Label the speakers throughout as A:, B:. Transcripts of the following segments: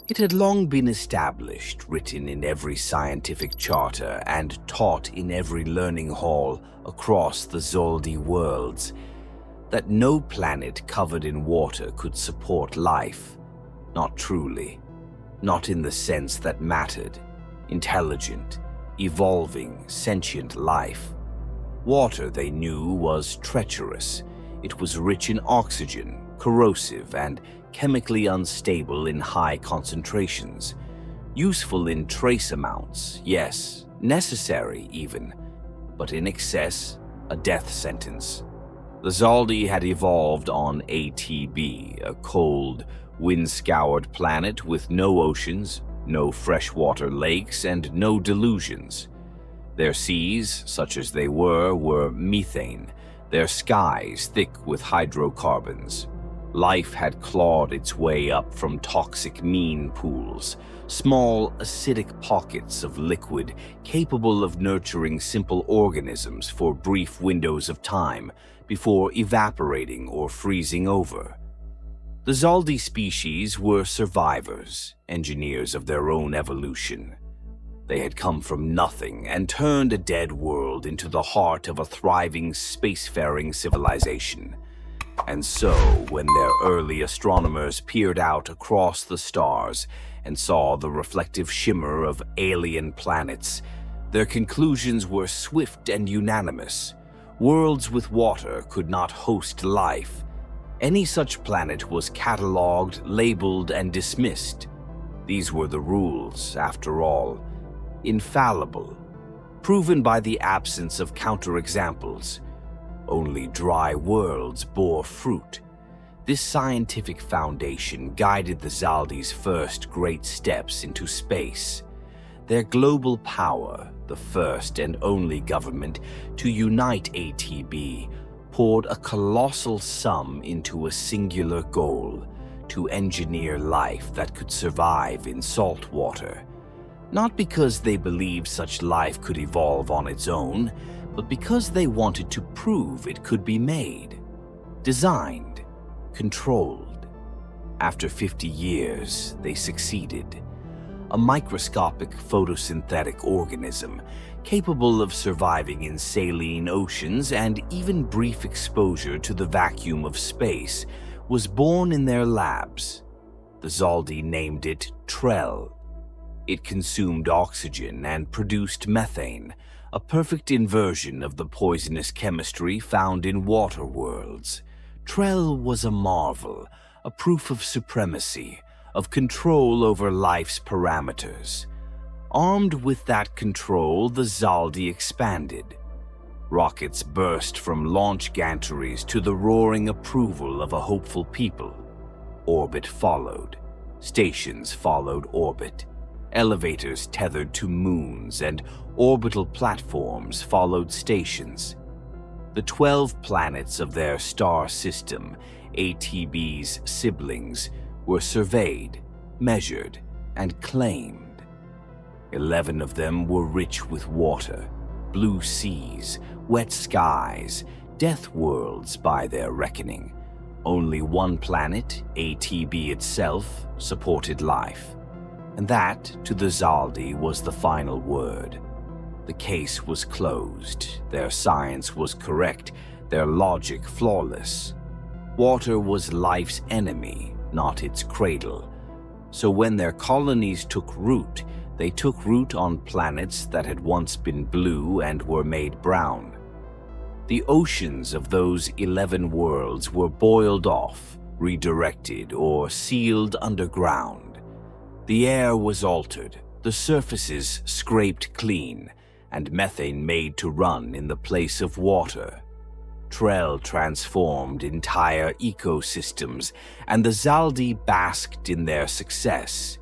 A: It had long been established, written in every scientific charter and taught in every learning hall across the Zoldi worlds, that no planet covered in water could support life. Not truly. Not in the sense that mattered. Intelligent, evolving, sentient life. Water, they knew, was treacherous. It was rich in oxygen, corrosive, and chemically unstable in high concentrations. Useful in trace amounts, yes, necessary even, but in excess, a death sentence. The Zaldi had evolved on ATB, a cold, wind-scoured planet with no oceans, no freshwater lakes, and no delusions. Their seas, such as they were methane, their skies thick with hydrocarbons. Life had clawed its way up from toxic mine pools, small acidic pockets of liquid capable of nurturing simple organisms for brief windows of time before evaporating or freezing over. The Zaldi species were survivors, engineers of their own evolution. They had come from nothing and turned a dead world into the heart of a thriving spacefaring civilization. And so, when their early astronomers peered out across the stars and saw the reflective shimmer of alien planets, their conclusions were swift and unanimous. Worlds with water could not host life. Any such planet was catalogued, labeled, and dismissed. These were the rules, after all. Infallible, proven by the absence of counterexamples. Only dry worlds bore fruit. This scientific foundation guided the Zaldi's first great steps into space. Their global power, the first and only government to unite ATB, poured a colossal sum into a singular goal: to engineer life that could survive in salt water. Not because they believed such life could evolve on its own, but because they wanted to prove it could be made, designed, controlled. After 50 years, they succeeded. A microscopic photosynthetic organism capable of surviving in saline oceans and even brief exposure to the vacuum of space was born in their labs. The Zaldi named it Trell. It consumed oxygen and produced methane, a perfect inversion of the poisonous chemistry found in water worlds. Trell was a marvel, a proof of supremacy, of control over life's parameters. Armed with that control, the Zaldi expanded. Rockets burst from launch gantries to the roaring approval of a hopeful people. Orbit followed. Stations followed orbit. Elevators tethered to moons and orbital platforms followed stations. The 12 planets of their star system, ATB's siblings, were surveyed, measured, and claimed. 11 of them were rich with water, blue seas, wet skies, death worlds by their reckoning. Only one planet, ATB itself, supported life. And that, to the Zaldi, was the final word. The case was closed, their science was correct, their logic flawless. Water was life's enemy, not its cradle. So when their colonies took root, they took root on planets that had once been blue and were made brown. The oceans of those 11 worlds were boiled off, redirected, or sealed underground. The air was altered, the surfaces scraped clean, and methane made to run in the place of water. Trell transformed entire ecosystems, and the Zaldi basked in their success.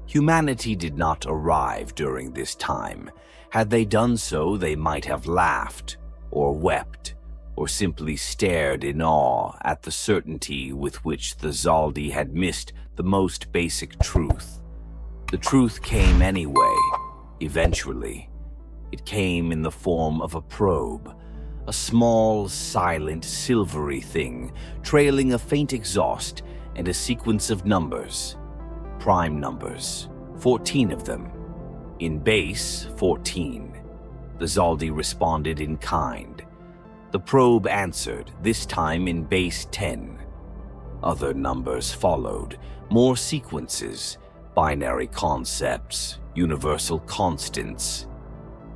A: Humanity did not arrive during this time. Had they done so, they might have laughed, or wept, or simply stared in awe at the certainty with which the Zaldi had missed the most basic truth. The truth came anyway, eventually. It came in the form of a probe, a small, silent, silvery thing, trailing a faint exhaust and a sequence of numbers. prime numbers, 14 of them. In base, 14. The Zaldi responded in kind. The probe answered, this time in base 10. Other numbers followed, more sequences, binary concepts, universal constants.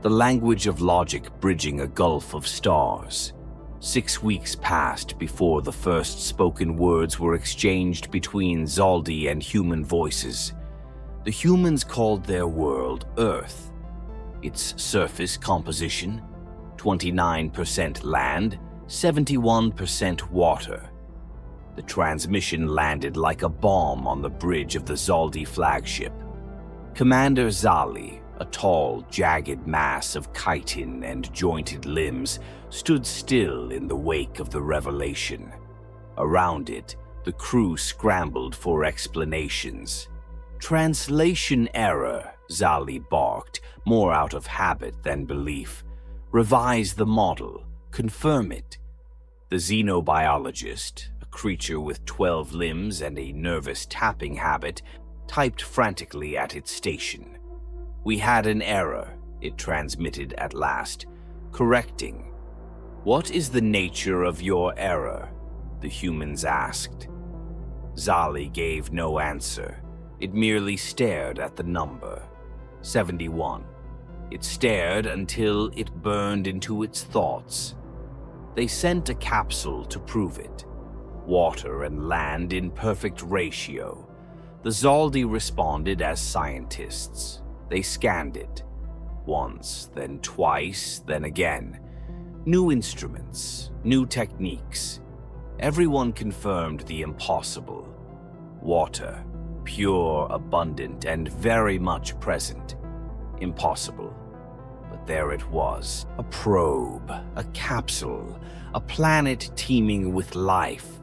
A: The language of logic bridging a gulf of stars. 6 weeks passed before the first spoken words were exchanged between Zaldi and human voices. The humans called their world Earth. Its surface composition, 29% land, 71% water. The transmission landed like a bomb on the bridge of the Zaldi flagship. Commander Zali, a tall, jagged mass of chitin and jointed limbs, stood still in the wake of the revelation. Around it, the crew scrambled for explanations. Translation error, Zali barked, more out of habit than belief. Revise the model, confirm it. The xenobiologist, a creature with 12 limbs and a nervous tapping habit, typed frantically at its station. We had an error, it transmitted at last, correcting. What is the nature of your error? The humans asked. Zali gave no answer. It merely stared at the number, 71. It stared until it burned into its thoughts. They sent a capsule to prove it. Water and land in perfect ratio. The Zaldi responded as scientists. They scanned it. Once, then twice, then again. New instruments, new techniques. Everyone confirmed the impossible. Water, pure, abundant, and very much present. Impossible. But there it was. A probe, a capsule, a planet teeming with life.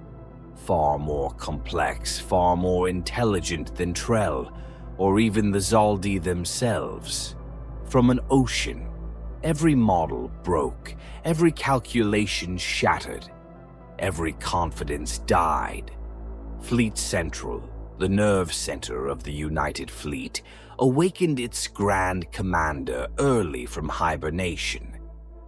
A: Far more complex, far more intelligent than Trell, or even the Zaldi themselves. From an ocean, every model broke, every calculation shattered, every confidence died. Fleet Central, the nerve center of the United Fleet, awakened its Grand Commander early from hibernation.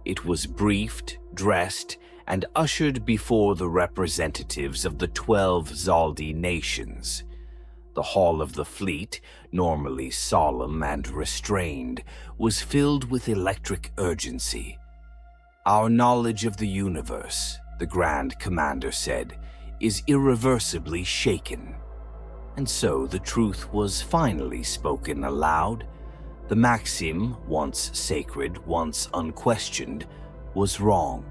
A: It was briefed, dressed, and ushered before the representatives of the 12 Zaldi nations. The hall of the fleet, normally solemn and restrained, was filled with electric urgency. Our knowledge of the universe, the Grand Commander said, is irreversibly shaken. And so the truth was finally spoken aloud. The maxim, once sacred, once unquestioned, was wrong.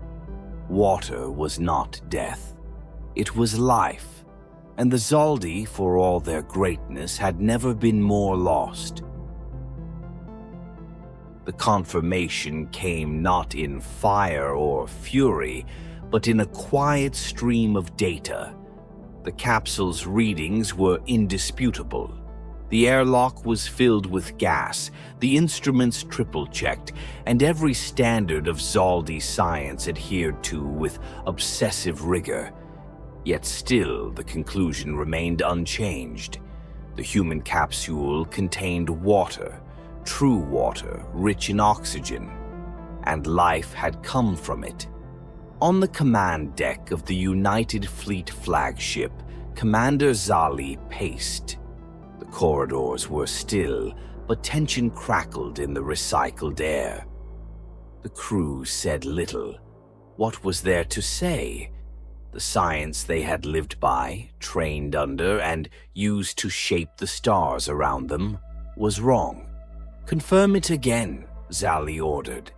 A: Water was not death. It was life, and the Zaldi, for all their greatness, had never been more lost. The confirmation came not in fire or fury, but in a quiet stream of data. The capsule's readings were indisputable. The airlock was filled with gas, the instruments triple-checked, and every standard of Zaldi science adhered to with obsessive rigor. Yet still the conclusion remained unchanged. The human capsule contained water, true water, rich in oxygen, and life had come from it. On the command deck of the United Fleet flagship, Commander Zali paced. The corridors were still, but tension crackled in the recycled air. The crew said little. What was there to say? The science they had lived by, trained under, and used to shape the stars around them, was wrong. Confirm it again, Zali ordered.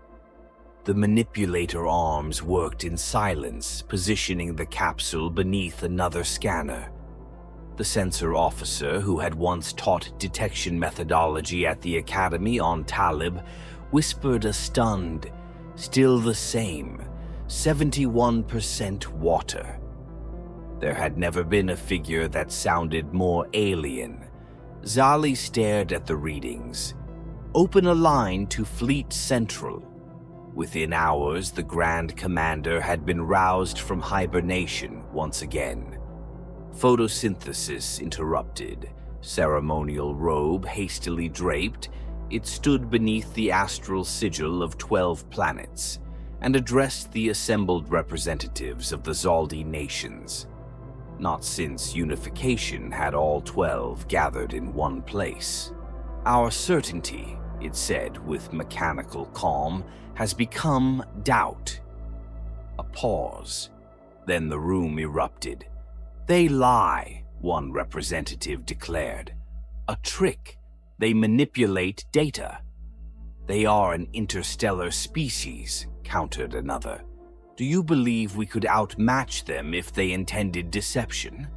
A: The manipulator arms worked in silence, positioning the capsule beneath another scanner. The sensor officer, who had once taught detection methodology at the academy on Talib, whispered a stunned, "Still the same, 71% water." There had never been a figure that sounded more alien. Zali stared at the readings. Open a line to Fleet Central. Within hours, the Grand Commander had been roused from hibernation once again. Photosynthesis interrupted. Ceremonial robe hastily draped, it stood beneath the astral sigil of 12 planets and addressed the assembled representatives of the Zaldi nations. Not since unification had all 12 gathered in one place. Our certainty, it said with mechanical calm, has become doubt. A pause. Then the room erupted. They lie, one representative declared. A trick. They manipulate data. They are an interstellar species, countered another. Do you believe we could outmatch them if they intended deception?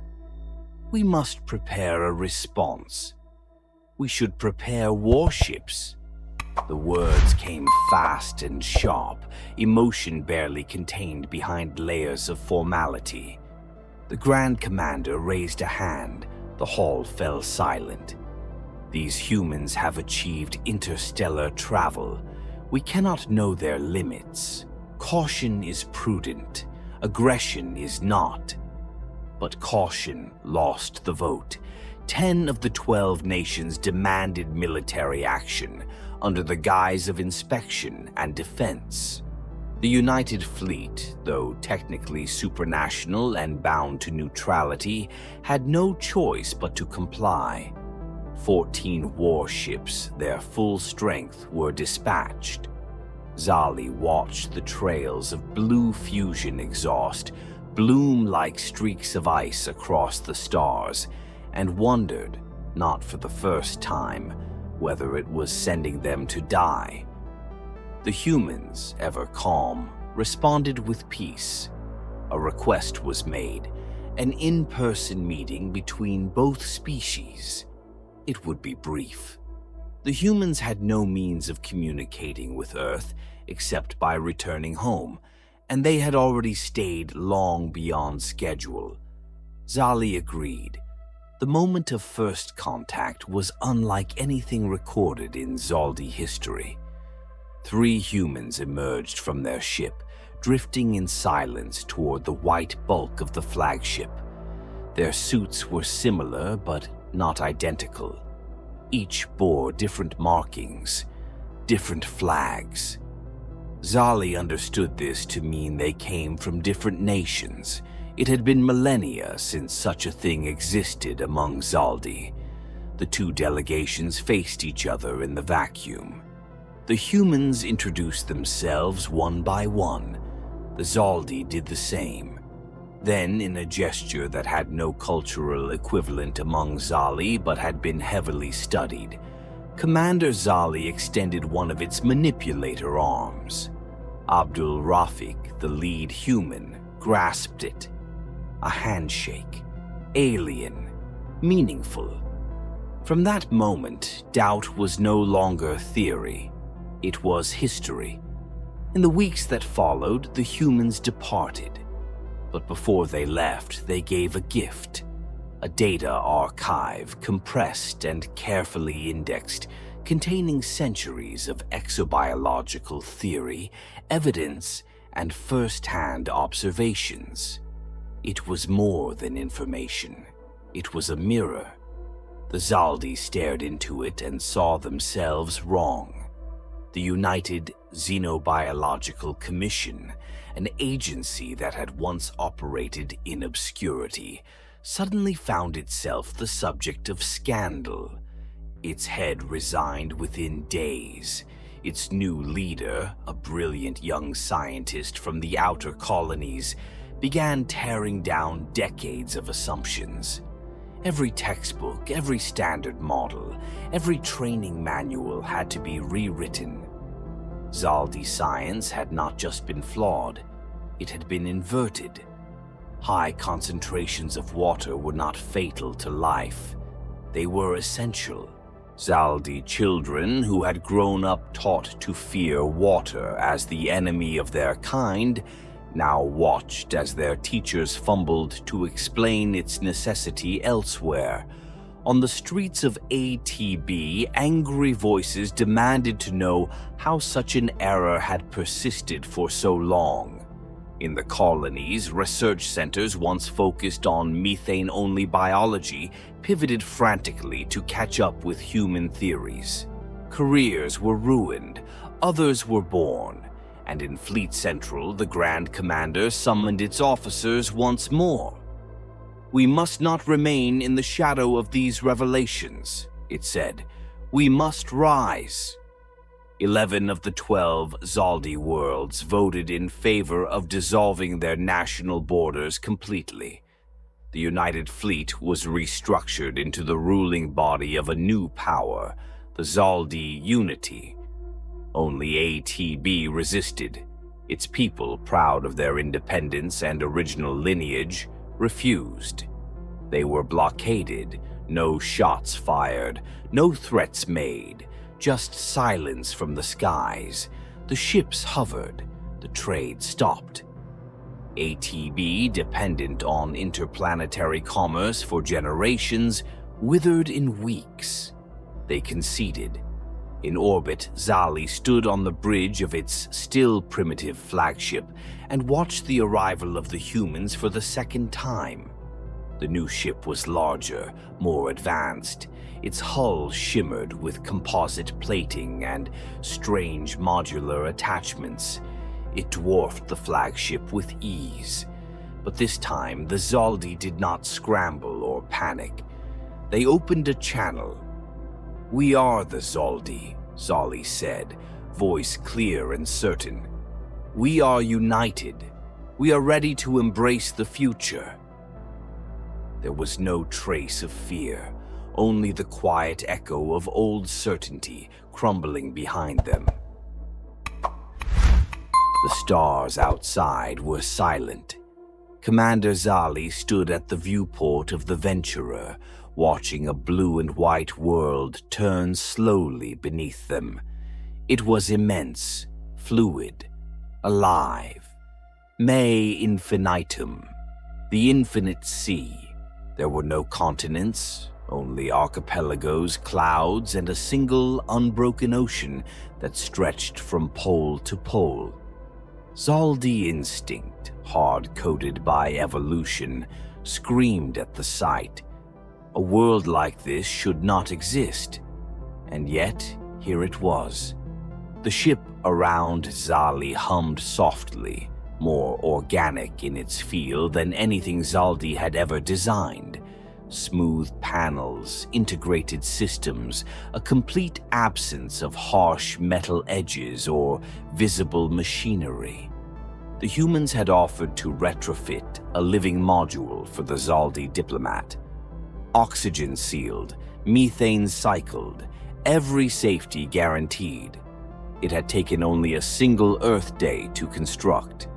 A: We must prepare a response. We should prepare warships. The words came fast and sharp, emotion barely contained behind layers of formality. The Grand Commander raised a hand. The hall fell silent. These humans have achieved interstellar travel. We cannot know their limits. Caution is prudent. Aggression is not. But caution lost the vote. 10 of the 12 nations demanded military action under the guise of inspection and defense. The United Fleet, though technically supranational and bound to neutrality, had no choice but to comply. 14 warships, their full strength, were dispatched. Zali watched the trails of blue fusion exhaust bloom like streaks of ice across the stars, and wondered, not for the first time, whether it was sending them to die. The humans, ever calm, responded with peace. A request was made, an in-person meeting between both species. It would be brief. The humans had no means of communicating with Earth except by returning home, and they had already stayed long beyond schedule. Zali agreed. The moment of first contact was unlike anything recorded in Zaldi history. 3 humans emerged from their ship, drifting in silence toward the white bulk of the flagship. Their suits were similar but not identical. Each bore different markings, different flags. Zali understood this to mean they came from different nations. It had been millennia since such a thing existed among Zaldi. The 2 delegations faced each other in the vacuum. The humans introduced themselves one by one. The Zaldi did the same. Then, in a gesture that had no cultural equivalent among Zali but had been heavily studied, Commander Zali extended one of its manipulator arms. Abdul Rafiq, the lead human, grasped it. A handshake. Alien. Meaningful. From that moment, doubt was no longer theory. It was history. In the weeks that followed, the humans departed. But before they left, they gave a gift. A data archive, compressed and carefully indexed, containing centuries of exobiological theory, evidence, and first-hand observations. It was more than information. It was a mirror. The Zaldi stared into it and saw themselves wrong. The United Xenobiological Commission, an agency that had once operated in obscurity, suddenly found itself the subject of scandal. Its head resigned within days. Its new leader, a brilliant young scientist from the outer colonies, began tearing down decades of assumptions. Every textbook, every standard model, every training manual had to be rewritten. Zaldi science had not just been flawed, it had been inverted. High concentrations of water were not fatal to life. They were essential. Zaldi children who had grown up taught to fear water as the enemy of their kind now watched as their teachers fumbled to explain its necessity elsewhere. On the streets of ATB, angry voices demanded to know how such an error had persisted for so long. In the colonies, research centers once focused on methane-only biology pivoted frantically to catch up with human theories. Careers were ruined, others were born, and in Fleet Central, the Grand Commander summoned its officers once more. "We must not remain in the shadow of these revelations," it said. "We must rise." 11 of the 12 Zaldi worlds voted in favor of dissolving their national borders completely. The United Fleet was restructured into the ruling body of a new power, the Zaldi Unity. Only ATB resisted. Its people, proud of their independence and original lineage, refused. They were blockaded, no shots fired, no threats made, just silence from the skies. The ships hovered, the trade stopped. ATB, dependent on interplanetary commerce for generations, withered in weeks. They conceded. In orbit, Zali stood on the bridge of its still primitive flagship and watched the arrival of the humans for the second time. The new ship was larger, more advanced. Its hull shimmered with composite plating and strange modular attachments. It dwarfed the flagship with ease. But this time, the Zaldi did not scramble or panic. They opened a channel. "We are the Zaldi," Zali said, voice clear and certain. "We are united. We are ready to embrace the future." There was no trace of fear, only the quiet echo of old certainty crumbling behind them. The stars outside were silent. Commander Zali stood at the viewport of the Venturer, watching a blue and white world turn slowly beneath them. It was immense, fluid, alive. Me infinitum, the infinite sea. There were no continents, only archipelagos, clouds, and a single unbroken ocean that stretched from pole to pole. Zaldi instinct, hard-coded by evolution, screamed at the sight. A world like this should not exist, and yet here it was. The ship around Zali hummed softly, more organic in its feel than anything Zaldi had ever designed. Smooth panels, integrated systems, a complete absence of harsh metal edges or visible machinery. The humans had offered to retrofit a living module for the Zaldi diplomat. Oxygen sealed, methane cycled, every safety guaranteed. It had taken only a single Earth day to construct.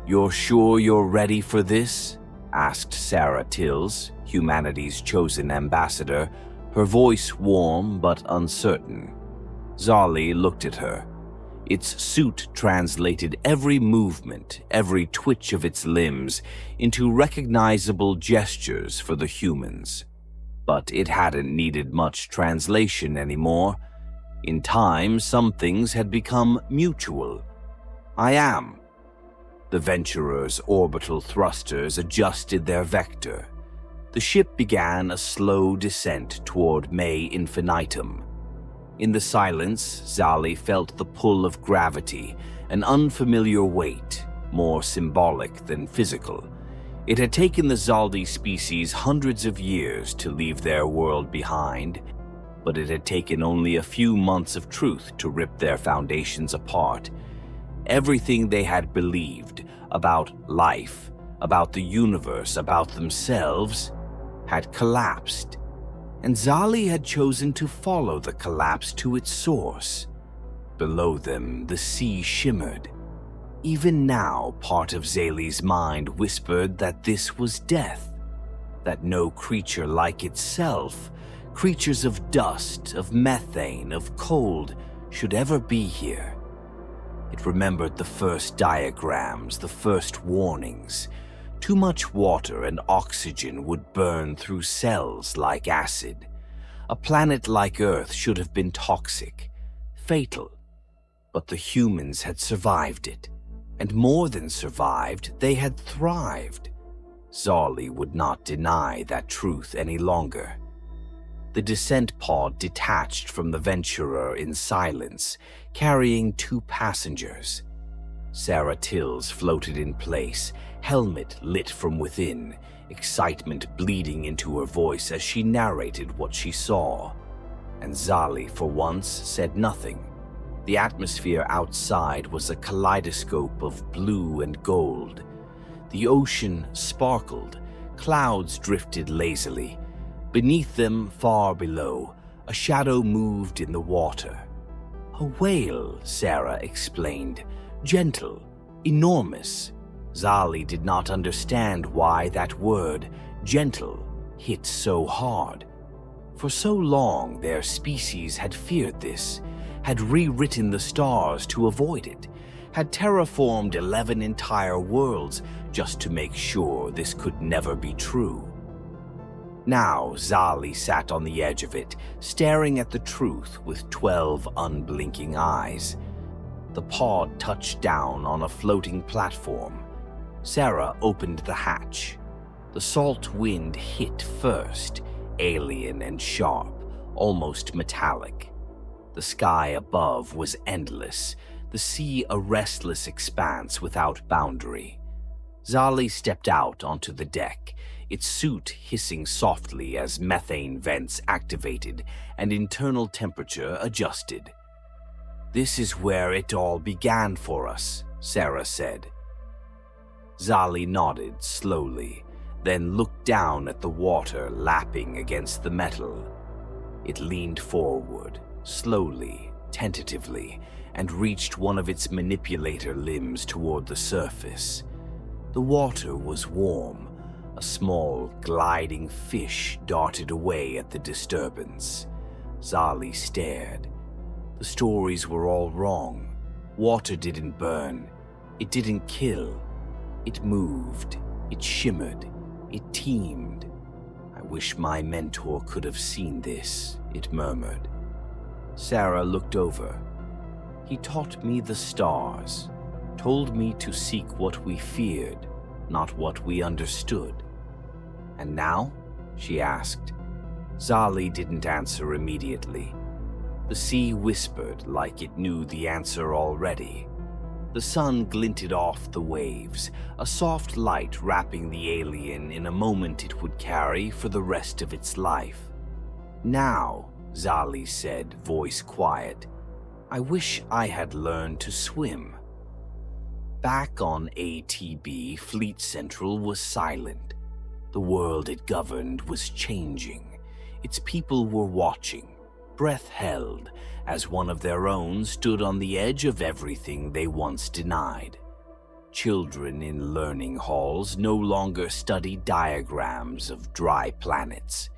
A: "You're sure you're ready for this?" asked Sarah Tills, humanity's chosen ambassador, her voice warm but uncertain. Zali looked at her. Its suit translated every movement, every twitch of its limbs, into recognizable gestures for the humans. But it hadn't needed much translation anymore. In time, some things had become mutual. "I am." The Venturer's orbital thrusters adjusted their vector. The ship began a slow descent toward Me Infinitum. In the silence, Zali felt the pull of gravity, an unfamiliar weight, more symbolic than physical. It had taken the Zaldi species hundreds of years to leave their world behind, but it had taken only a few months of truth to rip their foundations apart. Everything they had believed about life, about the universe, about themselves, had collapsed, and Zali had chosen to follow the collapse to its source. Below them, the sea shimmered. Even now, part of Zali's mind whispered that this was death, that no creature like itself, creatures of dust, of methane, of cold, should ever be here. It remembered the first diagrams, the first warnings. Too much water and oxygen would burn through cells like acid. A planet like Earth should have been toxic, fatal. But the humans had survived it, And more than survived, they had thrived. Zali would not deny that truth any longer. The descent pod detached from the Venturer in silence, carrying 2 passengers. Sarah Tills floated in place, helmet lit from within, excitement bleeding into her voice as she narrated what she saw. And Zali, for once, said nothing. The atmosphere outside was a kaleidoscope of blue and gold. The ocean sparkled, clouds drifted lazily. Beneath them, far below, a shadow moved in the water. A whale, Sarah explained, gentle, enormous. Zali did not understand why that word, gentle, hit so hard. For so long, their species had feared this, had rewritten the stars to avoid it, had terraformed 11 entire worlds just to make sure this could never be true. Now Zali sat on the edge of it, staring at the truth with 12 unblinking eyes. The pod touched down on a floating platform. Sarah opened the hatch. The salt wind hit first, alien and sharp, almost metallic. The sky above was endless, the sea a restless expanse without boundary. Zali stepped out onto the deck, its suit hissing softly as methane vents activated and internal temperature adjusted. "This is where it all began for us," Sarah said. Zali nodded slowly, then looked down at the water lapping against the metal. It leaned forward, slowly, tentatively, and reached one of its manipulator limbs toward the surface. The water was warm. A small, gliding fish darted away at the disturbance. Zali stared. The stories were all wrong. Water didn't burn. It didn't kill. It moved. It shimmered. It teemed. "I wish my mentor could have seen this," it murmured. Sarah looked over. "He taught me the stars, told me to seek what we feared, not what we understood." "And now?" she asked. Zali didn't answer immediately. The sea whispered like it knew the answer already. The sun glinted off the waves, a soft light wrapping the alien in a moment it would carry for the rest of its life. "Now," Zali said, voice quiet, "I wish I had learned to swim." Back on ATB, Fleet Central was silent. The world it governed was changing. Its people were watching, breath held, as one of their own stood on the edge of everything they once denied. Children in learning halls no longer studied diagrams of dry planets.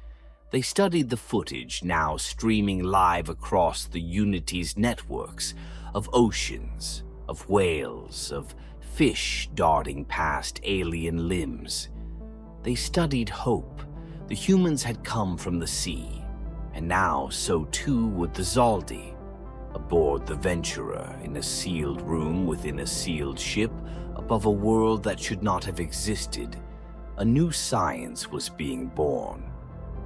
A: They studied the footage now streaming live across the Unity's networks of oceans, of whales, of fish darting past alien limbs. They studied hope. The humans had come from the sea, and now so too would the Zaldi. Aboard the Venturer, in a sealed room within a sealed ship, above a world that should not have existed, a new science was being born.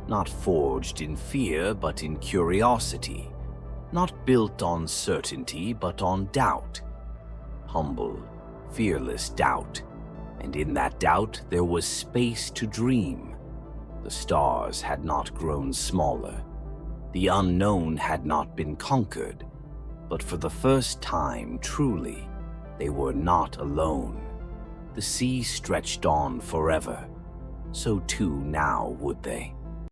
A: Not forged in fear, but in curiosity. Not built on certainty, but on doubt. Humble, fearless doubt. And in that doubt, there was space to dream. The stars had not grown smaller. The unknown had not been conquered. But for the first time, truly, they were not alone. The sea stretched on forever. So too now would they.